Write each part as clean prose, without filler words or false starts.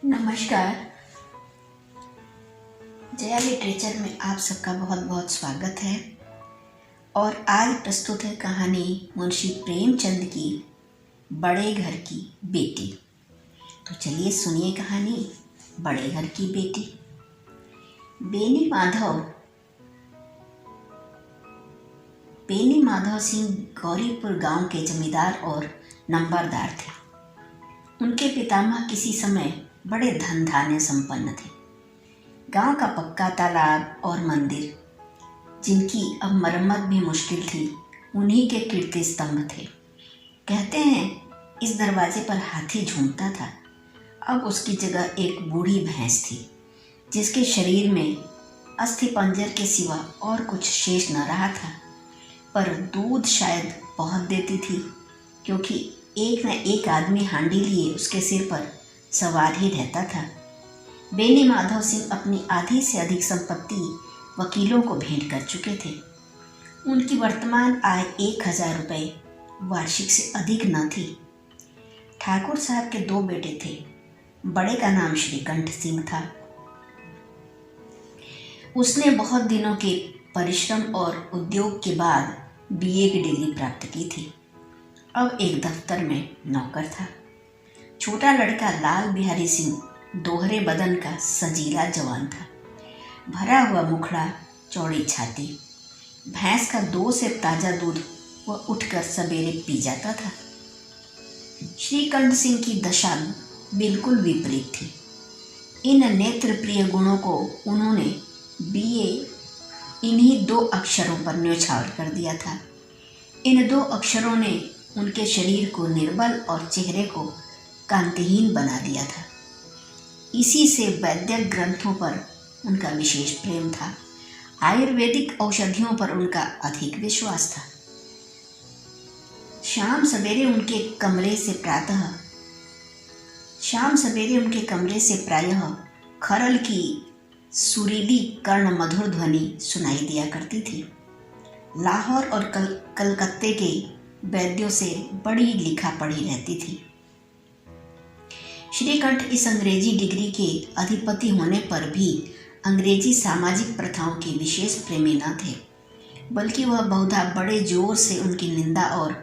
नमस्कार। जया लिटरेचर में आप सबका बहुत बहुत स्वागत है। और आज प्रस्तुत है कहानी मुंशी प्रेमचंद की बड़े घर की बेटी। तो चलिए सुनिए कहानी बड़े घर की बेटी। बेनी माधव सिंह गौरीपुर गांव के जमींदार और नंबरदार थे। उनके पितामह किसी समय बड़े धन धान्य संपन्न थे। गांव का पक्का तालाब और मंदिर, जिनकी अब मरम्मत भी मुश्किल थी, उन्हीं के कीर्ति स्तंभ थे। कहते हैं इस दरवाजे पर हाथी झूमता था। अब उसकी जगह एक बूढ़ी भैंस थी, जिसके शरीर में अस्थि पंजर के सिवा और कुछ शेष न रहा था, पर दूध शायद बहुत देती थी, क्योंकि एक न एक आदमी हांडी लिए उसके सिर पर सवार ही रहता था। बेनी माधव सिंह अपनी आधी से अधिक संपत्ति वकीलों को भेंट कर चुके थे। उनकी वर्तमान आय 1000 रुपये वार्षिक से अधिक न थी। ठाकुर साहब के 2 बेटे थे। बड़े का नाम श्रीकंठ सिंह था। उसने बहुत दिनों के परिश्रम और उद्योग के बाद बीए की डिग्री प्राप्त की थी। अब एक दफ्तर में नौकर था। छोटा लड़का लाल बिहारी सिंह दोहरे बदन का सजीला जवान था। भरा हुआ मुखड़ा, चौड़ी छाती, भैंस का 2 सेर ताज़ा दूध वह उठकर सवेरे पी जाता था। श्रीकंठ सिंह की दशा बिल्कुल विपरीत थी। इन नेत्र प्रिय गुणों को उन्होंने बीए इन्हीं 2 अक्षरों पर न्यौछावर कर दिया था। इन 2 अक्षरों ने उनके शरीर को निर्बल और चेहरे को कांतिहीन बना दिया था। इसी से वैद्यक ग्रंथों पर उनका विशेष प्रेम था। आयुर्वेदिक औषधियों पर उनका अधिक विश्वास था। शाम सवेरे उनके कमरे से प्रायः खरल की सुरीली कर्ण मधुर ध्वनि सुनाई दिया करती थी। लाहौर और कलकत्ते के वैद्यों से बड़ी लिखा पढ़ी रहती थी। श्रीकंठ इस अंग्रेजी डिग्री के अधिपति होने पर भी अंग्रेजी सामाजिक प्रथाओं के विशेष प्रेमी न थे, बल्कि वह बहुधा बड़े जोर से उनकी निंदा और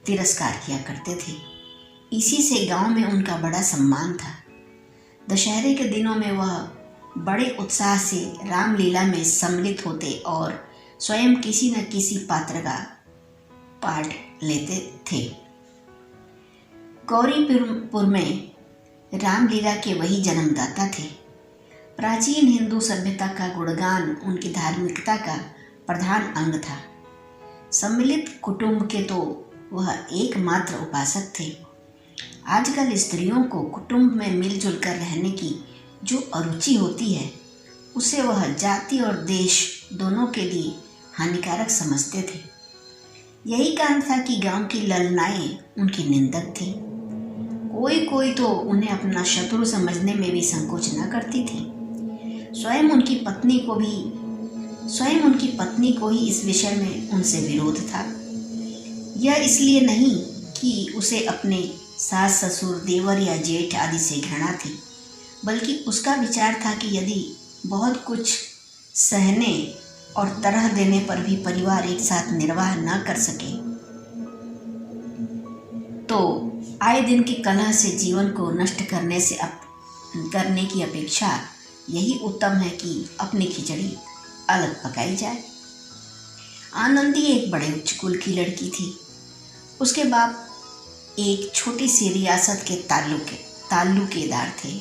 तिरस्कार किया करते थे। इसी से गांव में उनका बड़ा सम्मान था। दशहरे के दिनों में वह बड़े उत्साह से रामलीला में सम्मिलित होते और स्वयं किसी न किसी पात्र का पाठ लेते थे। गौरीपुर में रामलीला के वही जन्मदाता थे। प्राचीन हिंदू सभ्यता का गुणगान उनकी धार्मिकता का प्रधान अंग था। सम्मिलित कुटुंब के तो वह एकमात्र उपासक थे। आजकल स्त्रियों को कुटुंब में मिलजुल कर रहने की जो अरुचि होती है, उसे वह जाति और देश दोनों के लिए हानिकारक समझते थे। यही कारण था कि गांव की ललनाएं उनकी निंदक थी। कोई तो उन्हें अपना शत्रु समझने में भी संकोच न करती थी। स्वयं उनकी पत्नी को ही इस विषय में उनसे विरोध था। यह इसलिए नहीं कि उसे अपने सास ससुर, देवर या जेठ आदि से घृणा थी, बल्कि उसका विचार था कि यदि बहुत कुछ सहने और तरह देने पर भी परिवार एक साथ निर्वाह न कर सके, तो आए दिन की कलह से जीवन को नष्ट करने की अपेक्षा यही उत्तम है कि अपनी खिचड़ी अलग पकाई जाए। आनंदी एक बड़े उच्च कुल की लड़की थी। उसके बाप एक छोटी सी रियासत के ताल्लुकेदार थे।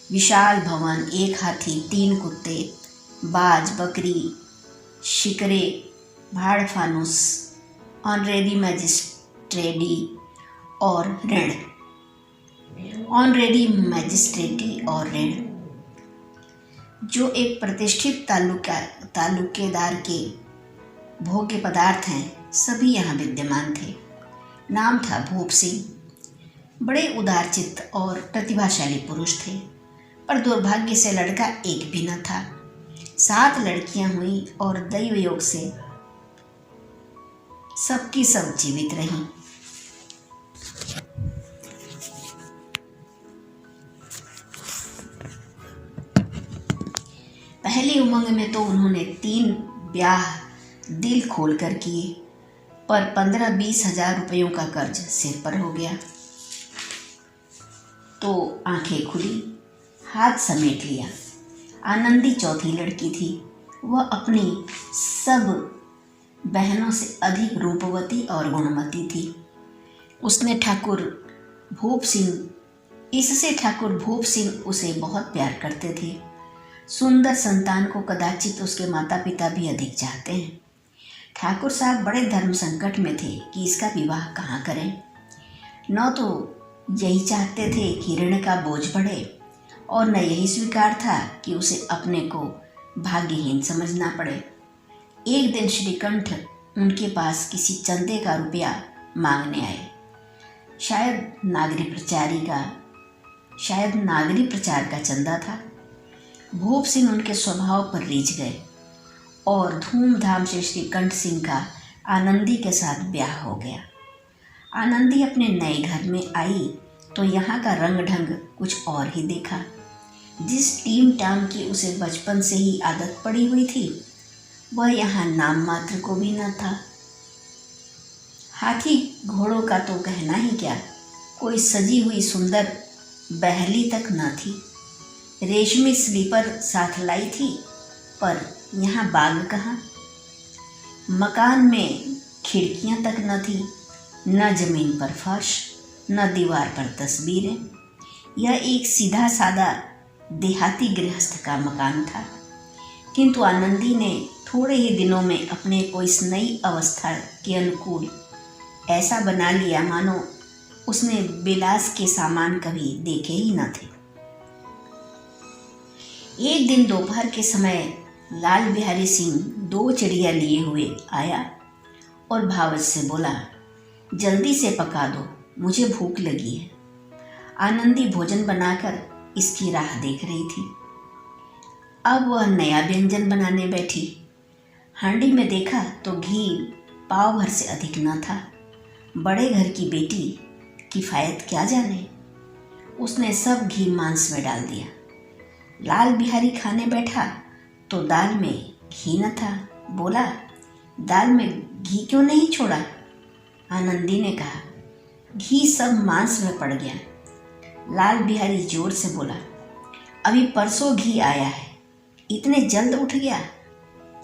विशाल भवन, 1 हाथी, 3 कुत्ते, बाज, बकरी, शिकरे, भाड़ फानुस, ऑनरेडी मैजिस्ट्रेटी और ऋण, जो एक प्रतिष्ठित ताल्लुकेदार के भोग्य पदार्थ हैं, सभी यहाँ विद्यमान थे। नाम था भूप सिंह। बड़े उदारचित्त और प्रतिभाशाली पुरुष थे, पर दुर्भाग्य से लड़का एक भी न था। 7 लड़कियां हुई और दैव योग से सबकी सब जीवित रहीं। पहली उमंग में तो उन्होंने 3 ब्याह दिल खोलकर किए, पर 15-20 हजार रुपयों का कर्ज सिर पर हो गया। तो आंखें खुली, हाथ समेट लिया। आनंदी चौथी लड़की थी। वह अपनी सब बहनों से अधिक रूपवती और गुणवती थी। इससे ठाकुर भूप सिंह उसे बहुत प्यार करते थे। सुंदर संतान को कदाचित उसके माता पिता भी अधिक चाहते हैं। ठाकुर साहब बड़े धर्म संकट में थे कि इसका विवाह कहाँ करें। न तो यही चाहते थे कि ऋण का बोझ बढ़े, और न यही स्वीकार था कि उसे अपने को भाग्यहीन समझना पड़े। एक दिन श्रीकंठ उनके पास किसी चंदे का रुपया मांगने आए। शायद नागरी प्रचार का चंदा था। भूप सिंह उनके स्वभाव पर रीझ गए और धूमधाम से श्रीकंठ सिंह का आनंदी के साथ ब्याह हो गया। आनंदी अपने नए घर में आई तो यहाँ का रंग ढंग कुछ और ही देखा। जिस टीम टाम की उसे बचपन से ही आदत पड़ी हुई थी, वह यहाँ नाम मात्र को भी न था। हाथी घोड़ों का तो कहना ही क्या, कोई सजी हुई सुंदर बहली तक न थी। रेशमी स्लीपर साथ लाई थी, पर यहाँ बाग कहाँ। मकान में खिड़कियाँ तक न थी, न जमीन पर फर्श, न दीवार पर तस्वीरें। यह एक सीधा सादा देहाती गृहस्थ का मकान था, किंतु आनंदी ने थोड़े ही दिनों में अपने को इस नई अवस्था के अनुकूल ऐसा बना लिया मानो उसने विलास के सामान कभी देखे ही न थे। एक दिन दोपहर के समय लाल बिहारी सिंह 2 चिड़िया लिए हुए आया और भावच से बोला, जल्दी से पका दो, मुझे भूख लगी है। आनंदी भोजन बनाकर इसकी राह देख रही थी। अब वह नया व्यंजन बनाने बैठी। हांडी में देखा तो घी पाव भर से अधिक न था। बड़े घर की बेटी किफायत क्या जाने। उसने सब घी मांस में डाल दिया। लाल बिहारी खाने बैठा तो दाल में घी न था। बोला, दाल में घी क्यों नहीं छोड़ा? आनंदी ने कहा, घी सब मांस में पड़ गया। लाल बिहारी जोर से बोला, अभी परसों घी आया है, इतने जल्द उठ गया?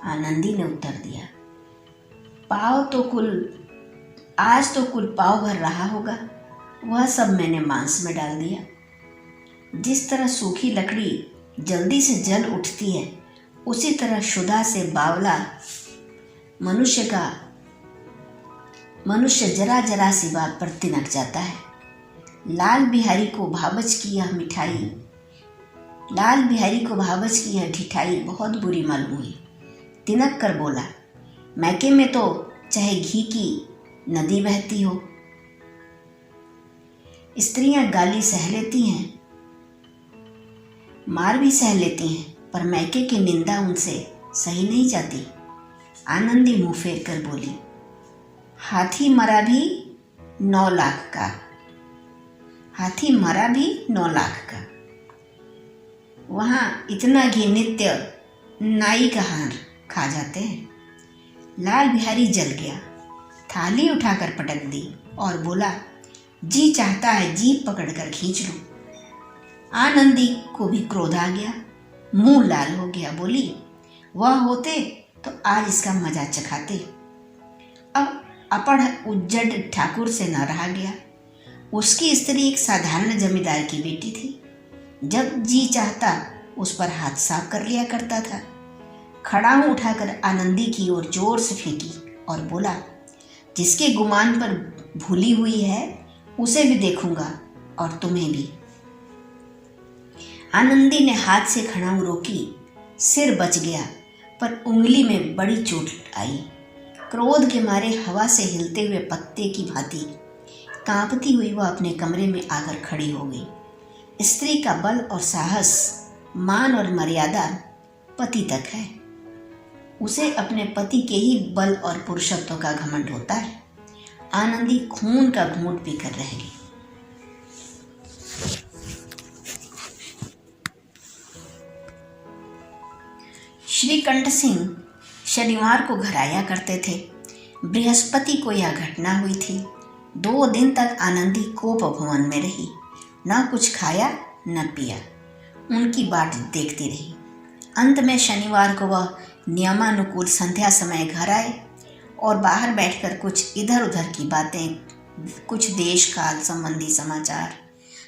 आनंदी ने उत्तर दिया, आज तो कुल पाव भर रहा होगा, वह सब मैंने मांस में डाल दिया। जिस तरह सूखी लकड़ी जल्दी से जल उठती है, उसी तरह शुदा से बावला मनुष्य जरा जरा सी बात पर तिनक जाता है। लाल बिहारी को भावच की यह ढिठाई बहुत बुरी मालूम हुई। तिनक कर बोला, मैके में तो चाहे घी की नदी बहती हो। स्त्रियां गाली सह लेती हैं, मार भी सह लेती हैं, पर मैके की निंदा उनसे सही नहीं जाती। आनंदी मुंह फेर कर बोली, हाथी मरा भी 9 लाख का। वहाँ इतना घी नित्य नाई का हार खा जाते हैं। लाल बिहारी जल गया, थाली उठाकर पटक दी और बोला, जी चाहता है जीभ पकड़कर खींच लूं। आनंदी को भी क्रोध आ गया, मुंह लाल हो गया। बोली, वह होते तो आज इसका मजा चखाते। अब अपढ़ उज्जड ठाकुर से न रहा गया। उसकी स्त्री एक साधारण जमींदार की बेटी थी। जब जी चाहता उस पर हाथ साफ कर लिया करता था। खड़ाऊ उठाकर आनंदी की ओर जोर से फेंकी और बोला, जिसके गुमान पर भूली हुई है उसे भी देखूंगा और तुम्हें भी। आनंदी ने हाथ से खड़ाऊ रोकी। सिर बच गया, पर उंगली में बड़ी चोट आई। क्रोध के मारे हवा से हिलते हुए पत्ते की भांति कांपती हुई वह अपने कमरे में आकर खड़ी हो गई। स्त्री का बल और साहस, मान और मर्यादा पति तक है। उसे अपने पति के ही बल और पुरुषत्व का घमंड होता है। आनंदी खून का घूंट पीकर रह गई। श्रीकंठ सिंह शनिवार को घर आया करते थे। बृहस्पति को यह घटना हुई थी। 2 दिन तक आनंदी कोप भवन में रही, न कुछ खाया न पिया, उनकी बाट देखती रही। अंत में शनिवार को वह नियमानुकूल संध्या समय घर आए और बाहर बैठकर कुछ इधर उधर की बातें, कुछ देश काल संबंधी समाचार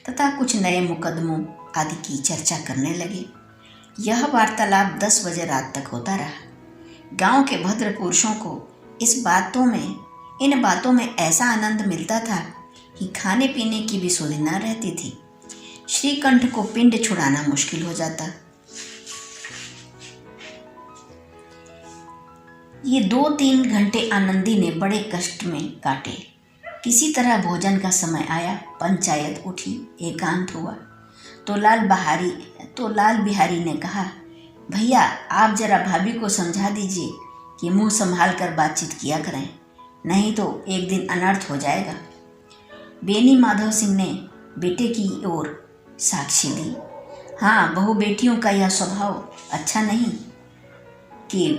तथा कुछ नए मुकदमों आदि की चर्चा करने लगे। यह वार्तालाप 10 बजे रात तक होता रहा। गांव के भद्र पुरुषों को इन बातों में ऐसा आनंद मिलता था कि खाने पीने की भी सुध न रहती थी। श्रीकंठ को पिंड छुड़ाना मुश्किल हो जाता। ये 2-3 घंटे आनंदी ने बड़े कष्ट में काटे। किसी तरह भोजन का समय आया, पंचायत उठी, एकांत हुआ तो लाल बिहारी ने कहा, भैया आप जरा भाभी को समझा दीजिए कि मुंह संभाल कर बातचीत किया करें, नहीं तो एक दिन अनर्थ हो जाएगा। बेनी माधव सिंह ने बेटे की ओर साक्षी दी। हाँ, बहु बेटियों का यह स्वभाव अच्छा नहीं कि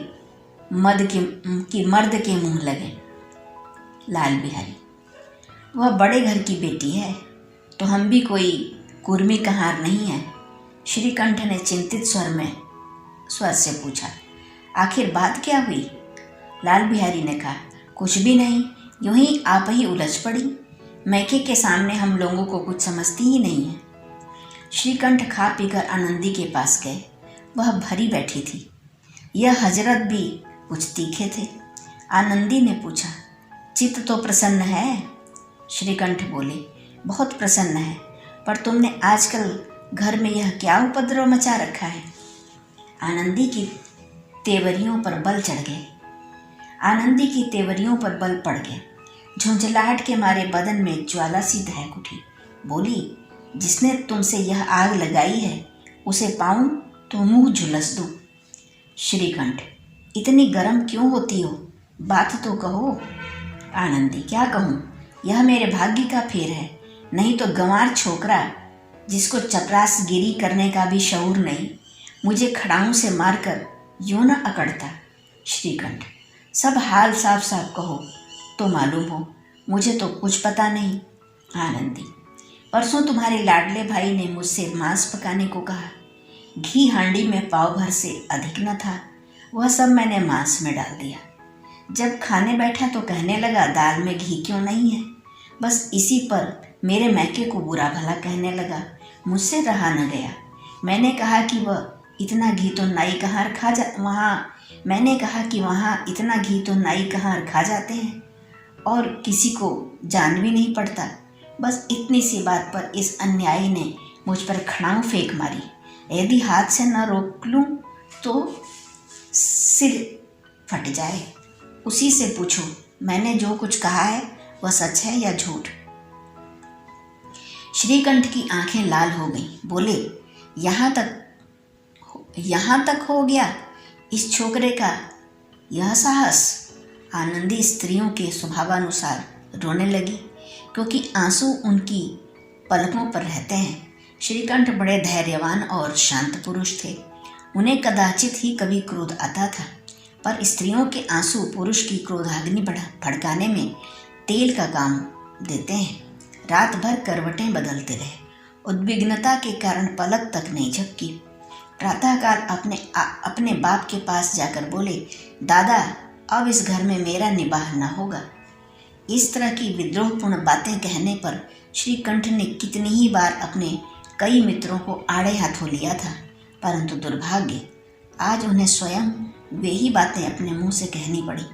मर्द के मुंह लगे। लाल बिहारी, वह बड़े घर की बेटी है तो हम भी कोई कुर्मी कहार नहीं है। श्रीकंठ ने चिंतित स्वर से पूछा, आखिर बात क्या हुई? लाल बिहारी ने कहा, कुछ भी नहीं, यूं ही आप ही उलझ पड़ी। मैके के सामने हम लोगों को कुछ समझती ही नहीं है। श्रीकंठ खा पीकर आनंदी के पास गए। वह भरी बैठी थी। यह हजरत भी कुछ तीखे थे। आनंदी ने पूछा, चित्त तो प्रसन्न है? श्रीकंठ बोले, बहुत प्रसन्न है, पर तुमने आजकल घर में यह क्या उपद्रव मचा रखा है? आनंदी की तेवरियों पर बल पड़ गए। झुंझलाहट के मारे बदन में ज्वाला सी दहक उठी। बोली, जिसने तुमसे यह आग लगाई है उसे पाऊं तो मुंह झुलस दूं। श्रीकंठ, इतनी गर्म क्यों होती हो? बात तो कहो। आनंदी, क्या कहूँ, यह मेरे भाग्य का फेर है, नहीं तो गंवार छोकरा जिसको चपरासगिरी करने का भी शऊर नहीं, मुझे खड़ाऊं से मारकर यूं न अकड़ता। श्रीकंठ, सब हाल साफ साफ कहो तो मालूम हो, मुझे तो कुछ पता नहीं। आनंदी, परसों तुम्हारे लाडले भाई ने मुझसे मांस पकाने को कहा। घी हांडी में पाव भर से अधिक न था, वह सब मैंने मांस में डाल दिया। जब खाने बैठा तो कहने लगा, दाल में घी क्यों नहीं है? बस इसी पर मेरे मैके को बुरा भला कहने लगा। मुझसे रहा न गया। मैंने कहा कि वहाँ इतना घी तो नाई कहाँ खा जाते हैं और किसी को जान भी नहीं पड़ता। बस इतनी सी बात पर इस अन्यायी ने मुझ पर खड़ाऊं फेंक मारी। यदि हाथ से न रोक लूं तो सिर फट जाए। उसी से पूछो, मैंने जो कुछ कहा है वह सच है या झूठ? श्रीकंठ की आंखें लाल हो गईं। बोले, यहाँ तक हो गया इस छोकरे का यह साहस? आनंदी स्त्रियों के स्वभावानुसार रोने लगी, क्योंकि आंसू उनकी पलकों पर रहते हैं। श्रीकंठ बड़े धैर्यवान और शांत पुरुष थे। उन्हें कदाचित ही कभी क्रोध आता था, पर स्त्रियों के आंसू पुरुष की क्रोधाग्नि भड़काने में तेल का काम देते हैं। रात भर करवटें बदलते रहे। उद्विग्नता के कारण पलक तक नहीं झपकी। प्रातःकाल अपने बाप के पास जाकर बोले, दादा, अब इस घर में मेरा निबाह न होगा। इस तरह की विद्रोहपूर्ण बातें कहने पर श्रीकंठ ने कितनी ही बार अपने कई मित्रों को आड़े हाथों लिया था, परंतु दुर्भाग्य, आज उन्हें स्वयं वे ही बातें अपने मुंह से कहनी पड़ी।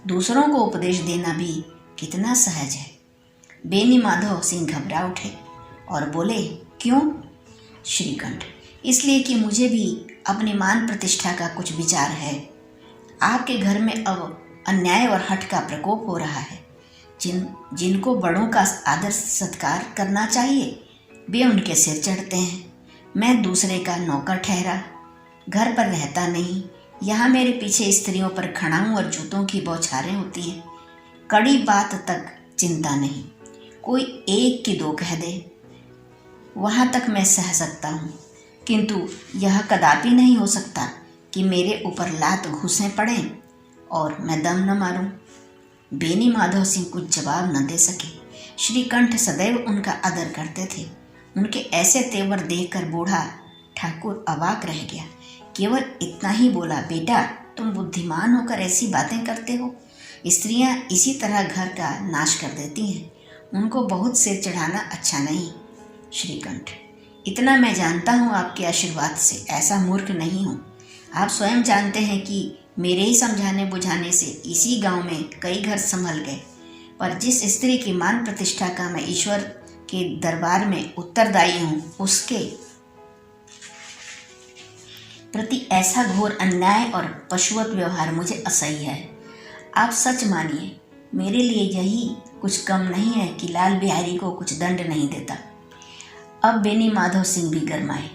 दूसरों को उपदेश देना भी कितना सहज है। बेनी माधव सिंह घबरा उठे और बोले, क्यों? श्रीकंठ, इसलिए कि मुझे भी अपनी मान प्रतिष्ठा का कुछ विचार है। आपके घर में अब अन्याय और हठ का प्रकोप हो रहा है। जिनको बड़ों का आदर सत्कार करना चाहिए वे उनके सिर चढ़ते हैं। मैं दूसरे का नौकर ठहरा, घर पर रहता नहीं। यहाँ मेरे पीछे स्त्रियों पर खड़ाऊं और जूतों की बौछारें होती हैं। कड़ी बात तक चिंता नहीं, कोई एक की दो कह दे, वहाँ तक मैं सह सकता हूँ, किंतु यह कदापि नहीं हो सकता कि मेरे ऊपर लात घुसे पड़ें और मैं दम न मारूं। बेनी माधव सिंह कुछ जवाब न दे सके। श्रीकंठ सदैव उनका आदर करते थे। उनके ऐसे तेवर देखकर बूढ़ा ठाकुर अवाक रह गया। केवल इतना ही बोला, बेटा तुम बुद्धिमान होकर ऐसी बातें करते हो। स्त्रियां इसी तरह घर का नाश कर देती हैं। उनको बहुत सिर चढ़ाना अच्छा नहीं। श्रीकंठ, इतना मैं जानता हूँ आपके आशीर्वाद से ऐसा मूर्ख नहीं हूँ। आप स्वयं जानते हैं कि मेरे ही समझाने बुझाने से इसी गांव में कई घर संभल गए, पर जिस स्त्री की मान प्रतिष्ठा का मैं ईश्वर के दरबार में उत्तरदायी हूँ, उसके प्रति ऐसा घोर अन्याय और पशुवत व्यवहार मुझे असह्य है। आप सच मानिए, मेरे लिए यही कुछ कम नहीं है कि लाल बिहारी को कुछ दंड नहीं देता। अब बेनी माधव सिंह भी गरमाए,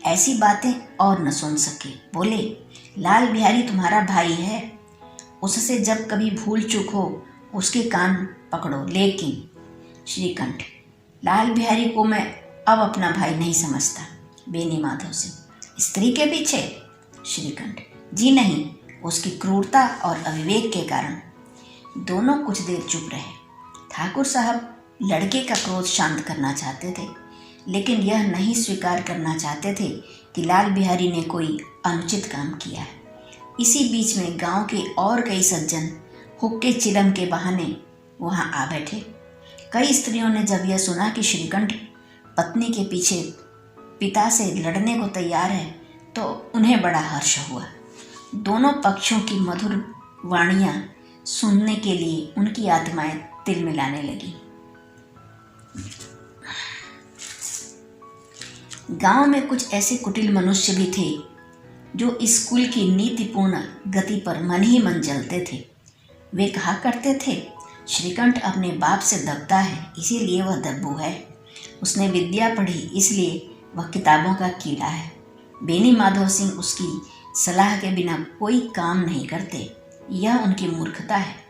ऐसी बातें और न सुन सके। बोले, लाल बिहारी तुम्हारा भाई है, उससे जब कभी भूल चूक हो उसके कान पकड़ो। लेकिन श्रीकंठ, लाल बिहारी को मैं अब अपना भाई नहीं समझता। बेनी माधव सिंह, स्त्री के पीछे? श्रीकंठ, जी नहीं, उसकी क्रूरता और अविवेक के कारण। दोनों कुछ देर चुप रहे। ठाकुर साहब लड़के का क्रोध शांत करना चाहते थे, लेकिन यह नहीं स्वीकार करना चाहते थे कि लाल बिहारी ने कोई अनुचित काम किया है। इसी बीच में गांव के और कई सज्जन हुक्के चिलम के बहाने वहां आ बैठे। कई स्त्रियों ने जब यह सुना कि श्रीकंठ पत्नी के पीछे पिता से लड़ने को तैयार है, तो उन्हें बड़ा हर्ष हुआ। दोनों पक्षों की मधुर वाणियां सुनने के लिए उनकी आत्माएं तिलमिलाने लगी। गांव में कुछ ऐसे कुटिल मनुष्य भी थे जो इस कुल की नीतिपूर्ण गति पर मन ही मन जलते थे। वे कहा करते थे, श्रीकंठ अपने बाप से दबता है, इसीलिए वह दब्बू है। उसने विद्या पढ़ी, इसलिए वह किताबों का कीड़ा है। बेनी माधव सिंह उसकी सलाह के बिना कोई काम नहीं करते, यह उनकी मूर्खता है।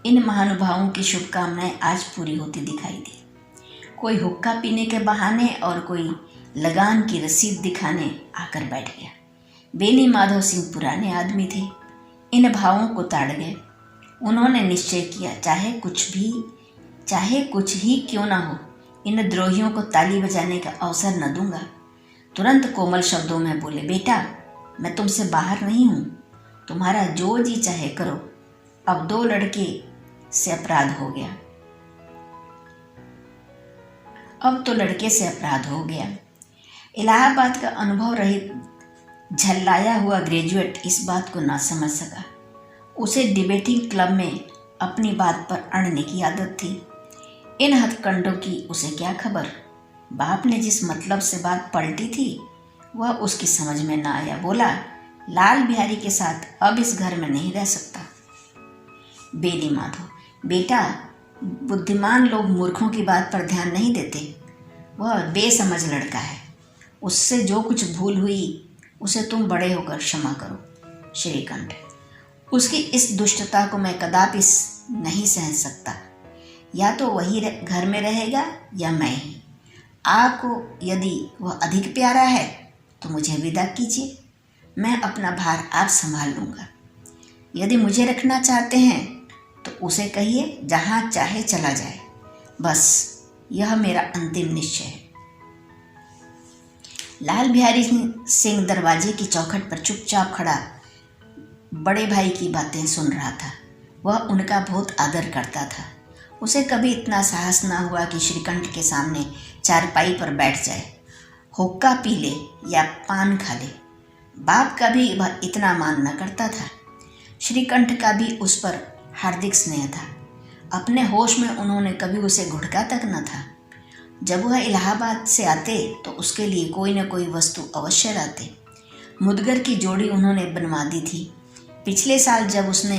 इन महानुभावों की शुभकामनाएं आज पूरी होती दिखाई दी। कोई हुक्का पीने के बहाने और कोई लगान की रसीद दिखाने आकर बैठ गया। बेनी माधव सिंह पुराने आदमी थे, इन भावों को ताड़ गए। उन्होंने निश्चय किया, चाहे कुछ ही क्यों ना हो, इन द्रोहियों को ताली बजाने का अवसर न दूंगा। तुरंत कोमल शब्दों में बोले, बेटा मैं तुमसे बाहर नहीं हूँ, तुम्हारा जो जी चाहे करो। अब 2 लड़के से अपराध हो गया। अब तो लड़के से अपराध हो गया। इलाहाबाद का अनुभव रहित झल्लाया हुआ ग्रेजुएट इस बात को ना समझ सका। उसे डिबेटिंग क्लब में अपनी बात पर अड़ने की आदत थी। इन हथकंडों की उसे क्या खबर। बाप ने जिस मतलब से बात पलटी थी वह उसकी समझ में ना आया। बोला, लाल बिहारी के साथ अब इस घर में नहीं रह सकता। बेनी माधव, बेटा बुद्धिमान लोग मूर्खों की बात पर ध्यान नहीं देते। वह बेसमझ लड़का है, उससे जो कुछ भूल हुई उसे तुम बड़े होकर क्षमा करो। श्रीकंठ, उसकी इस दुष्टता को मैं कदापि नहीं सहन सकता। या तो वही घर में रहेगा या मैं ही। आपको यदि वह अधिक प्यारा है तो मुझे विदा कीजिए, मैं अपना भार आप संभाल लूँगा। यदि मुझे रखना चाहते हैं तो उसे कहिए जहाँ चाहे चला जाए, बस यह मेरा अंतिम निश्चय है। लाल बिहारी सिंह दरवाजे की चौखट पर चुपचाप खड़ा बड़े भाई की बातें सुन रहा था। वह उनका बहुत आदर करता था। उसे कभी इतना साहस ना हुआ कि श्रीकंठ के सामने चारपाई पर बैठ जाए, हुक्का पी ले या पान खा ले। बाप का भी वह इतना मान न करता था। श्रीकंठ का भी उस पर हार्दिक स्नेह था। अपने होश में उन्होंने कभी उसे घुटका तक न था। जब वह इलाहाबाद से आते तो उसके लिए कोई न कोई वस्तु अवश्य लाते। मुदगर की जोड़ी उन्होंने बनवा दी थी। पिछले साल जब उसने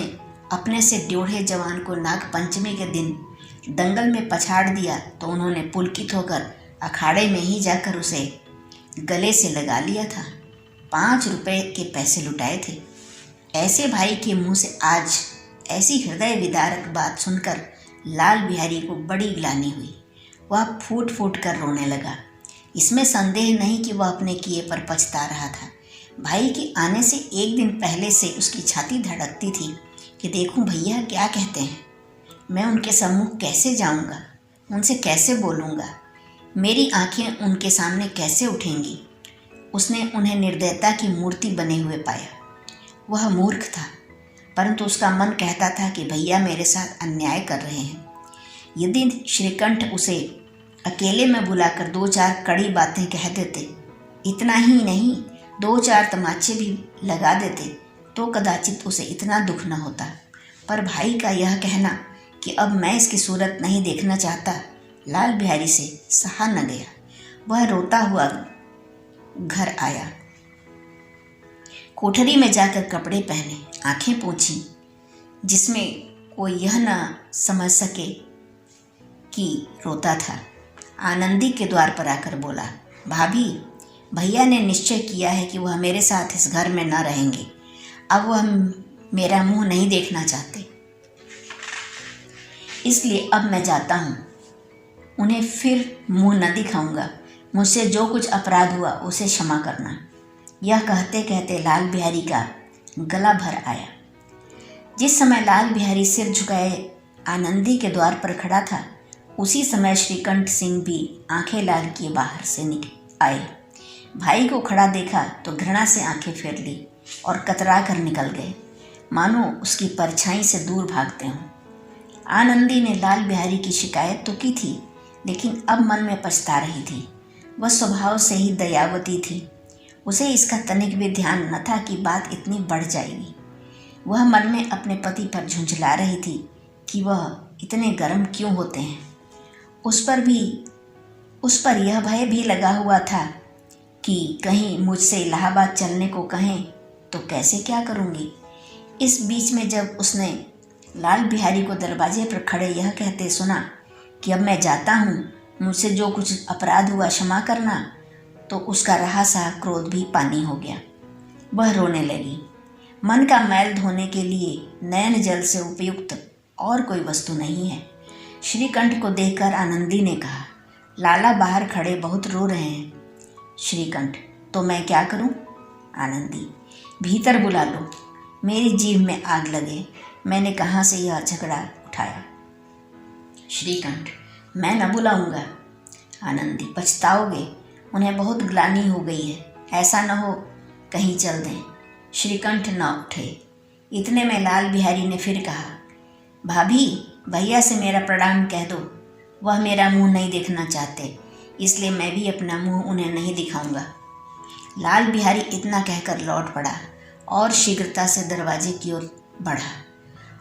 अपने से ड्योढ़े जवान को नाग पंचमी के दिन दंगल में पछाड़ दिया तो उन्होंने पुलकित होकर अखाड़े में ही जाकर उसे गले से लगा लिया था। 5 रुपए के पैसे लुटाए थे। ऐसे भाई के मुंह से आज ऐसी हृदय विदारक बात सुनकर लाल बिहारी को बड़ी ग्लानि हुई। वह फूट फूट कर रोने लगा। इसमें संदेह नहीं कि वह अपने किए पर पछता रहा था। भाई के आने से एक दिन पहले से उसकी छाती धड़कती थी कि देखूं भैया क्या कहते हैं, मैं उनके सम्मुख कैसे जाऊंगा, उनसे कैसे बोलूंगा, मेरी आंखें उनके सामने कैसे उठेंगी। उसने उन्हें निर्दयता की मूर्ति बने हुए पाया। वह मूर्ख था, परंतु उसका मन कहता था कि भैया मेरे साथ अन्याय कर रहे हैं। यदि श्रीकंठ उसे अकेले में बुलाकर 2-4 कड़ी बातें कह देते, इतना ही नहीं 2-4 तमाचे भी लगा देते, तो कदाचित उसे इतना दुख न होता। पर भाई का यह कहना कि अब मैं इसकी सूरत नहीं देखना चाहता, लाल बिहारी से सहा न गया। वह रोता हुआ घर आया। कोठरी में जाकर कपड़े पहने, आंखें पोंछी, जिसमें कोई यह न समझ सके कि रोता था। आनंदी के द्वार पर आकर बोला, भाभी, भैया ने निश्चय किया है कि वह मेरे साथ इस घर में न रहेंगे। अब वह मेरा मुंह नहीं देखना चाहते, इसलिए अब मैं जाता हूँ। उन्हें फिर मुंह न दिखाऊंगा। मुझसे जो कुछ अपराध हुआ उसे क्षमा करना। यह कहते कहते लाल बिहारी का गला भर आया। जिस समय लाल बिहारी सिर झुकाए आनंदी के द्वार पर खड़ा था, उसी समय श्रीकंठ सिंह भी आंखें लाल किए बाहर से आए। भाई को खड़ा देखा तो घृणा से आंखें फेर ली और कतरा कर निकल गए, मानो उसकी परछाई से दूर भागते हों। आनंदी ने लाल बिहारी की शिकायत तो की थी, लेकिन अब मन में पछता रही थी। वह स्वभाव से ही दयावती थी। उसे इसका तनिक भी ध्यान न था कि बात इतनी बढ़ जाएगी। वह मन में अपने पति पर झुंझला रही थी कि वह इतने गर्म क्यों होते हैं। उस पर यह भय भी लगा हुआ था कि कहीं मुझसे इलाहाबाद चलने को कहें तो कैसे क्या करूँगी। इस बीच में जब उसने लाल बिहारी को दरवाजे पर खड़े यह कहते सुना कि अब मैं जाता हूँ, मुझसे जो कुछ अपराध हुआ क्षमा करना, तो उसका रहा सा क्रोध भी पानी हो गया। वह रोने लगी। मन का मैल धोने के लिए नयन जल से उपयुक्त और कोई वस्तु नहीं है। श्रीकंठ को देखकर आनंदी ने कहा, लाला बाहर खड़े बहुत रो रहे हैं। श्रीकंठ, तो मैं क्या करूं? आनंदी, भीतर बुला लो, मेरी जीभ में आग लगे, मैंने कहाँ से यह झगड़ा उठाया। श्रीकंठ, मैं न बुलाऊंगा। आनंदी, पछताओगे, उन्हें बहुत ग्लानि हो गई है, ऐसा न हो कहीं चल दें। श्रीकंठ न उठे। इतने में लाल बिहारी ने फिर कहा, भाभी, भैया से मेरा प्रणाम कह दो, वह मेरा मुंह नहीं देखना चाहते, इसलिए मैं भी अपना मुंह उन्हें नहीं दिखाऊंगा। लाल बिहारी इतना कहकर लौट पड़ा और शीघ्रता से दरवाजे की ओर बढ़ा।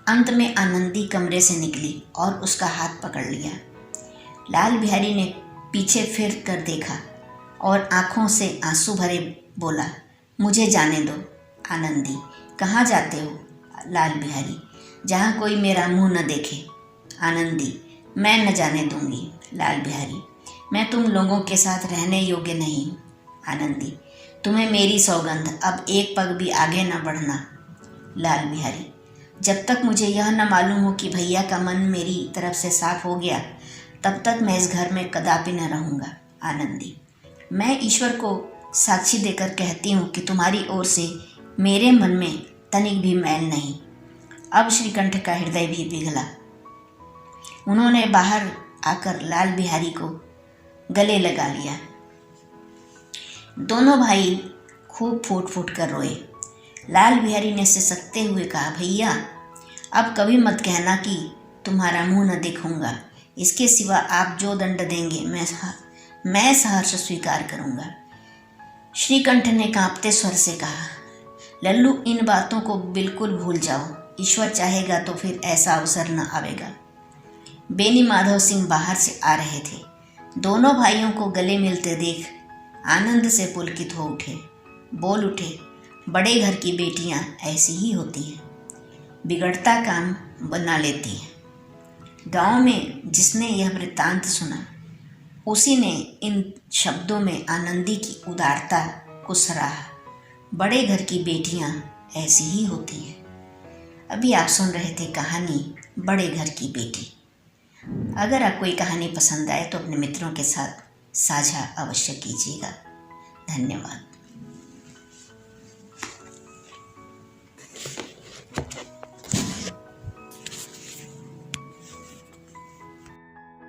अंत में आनंदी कमरे से निकली और उसका हाथ पकड़ लिया। लाल बिहारी ने पीछे फिर कर देखा और आंखों से आंसू भरे बोला, मुझे जाने दो। आनंदी, कहाँ जाते हो? लाल बिहारी, जहाँ कोई मेरा मुंह न देखे। आनंदी, मैं न जाने दूंगी। लाल बिहारी, मैं तुम लोगों के साथ रहने योग्य नहीं हूँ। आनंदी, तुम्हें मेरी सौगंध, अब एक पग भी आगे न बढ़ना। लाल बिहारी, जब तक मुझे यह न मालूम हो कि भैया का मन मेरी तरफ से साफ हो गया, तब तक मैं इस घर में कदापि न रहूँगा। आनंदी, मैं ईश्वर को साक्षी देकर कहती हूँ कि तुम्हारी ओर से मेरे मन में तनिक भी मैल नहीं। अब श्रीकंठ का हृदय भी पिघला। उन्होंने बाहर आकर लाल बिहारी को गले लगा लिया। दोनों भाई खूब फूट फूट कर रोए। लाल बिहारी ने सिसकते हुए कहा, भैया, अब कभी मत कहना कि तुम्हारा मुंह न देखूंगा। इसके सिवा आप जो दंड देंगे मैं सहर्ष स्वीकार करूंगा। श्रीकंठ ने कांपते स्वर से कहा, लल्लू, इन बातों को बिल्कुल भूल जाओ। ईश्वर चाहेगा तो फिर ऐसा अवसर न आवेगा। बेनी माधव सिंह बाहर से आ रहे थे। दोनों भाइयों को गले मिलते देख आनंद से पुलकित हो उठे। बोल उठे, बड़े घर की बेटियां ऐसी ही होती हैं, बिगड़ता काम बना लेती हैं। गांव में जिसने यह वृत्तांत सुना, उसी ने इन शब्दों में आनंदी की उदारता को सराहा। बड़े घर की बेटियां ऐसी ही होती हैं। अभी आप सुन रहे थे कहानी बड़े घर की बेटी। अगर आपको ये कहानी पसंद आए तो अपने मित्रों के साथ साझा अवश्य कीजिएगा। धन्यवाद।